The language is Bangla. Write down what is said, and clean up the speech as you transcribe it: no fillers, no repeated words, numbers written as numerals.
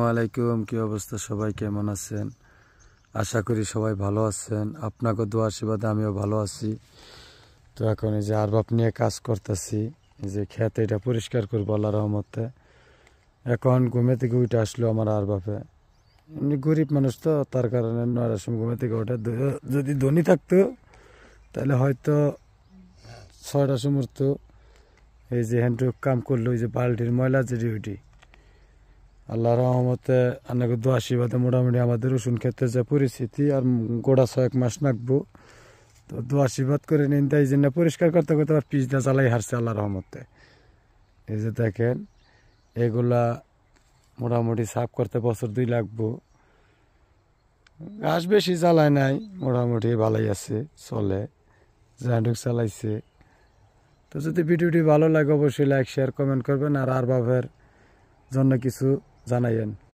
ওয়ালাইকুম, কি অবস্থা? সবাই কেমন আছেন? আশা করি সবাই ভালো আছেন। আপনাকে দোয়া আশীর্বাদে আমিও ভালো আছি। তো এখন এই যে আরবাব নিয়ে কাজ করতেছি, এই যে ক্ষেত এটা পরিষ্কার করবো আল্লাহর রহমতে। এখন ঘুমে থেকে উঠে আসলো আমার আরবাবে। এমনি গরিব মানুষ তো, তার কারণে 9টার সময় ঘুমে থেকে ওঠে। যদি ধনী থাকতো তাহলে হয়তো 6টার সময় উঠতো। এই যে হ্যান্ডটুক কাম করলো, এই যে বালতির ময়লা যে ডিউটি, আল্লাহ রহমতে অনেক দোয়া আশীর্বাদে মোটামুটি আমাদের রসুন ক্ষেত্রে যে পরিস্থিতি আর গোড়া 6 মাস নাকবো। তো দোয়া আশীর্বাদ করে নিন, তাই জন্য পরিষ্কার করতে করতে আর পিস দিয়ে চালাই হারছে আল্লাহ রহমতে। এই যে দেখেন, এগুলা মোটামুটি সাফ করতে বছর 2 লাগবো। ঘাস বেশি জ্বালায় নাই, মোটামুটি ভালোই আছে, চলে জাহান্ডুক চালাইছে। তো যদি ভিডিওটি ভালো লাগে অবশ্যই লাইক শেয়ার কমেন্ট করবেন, আর বাবের জন্য কিছু জানাইয়েন।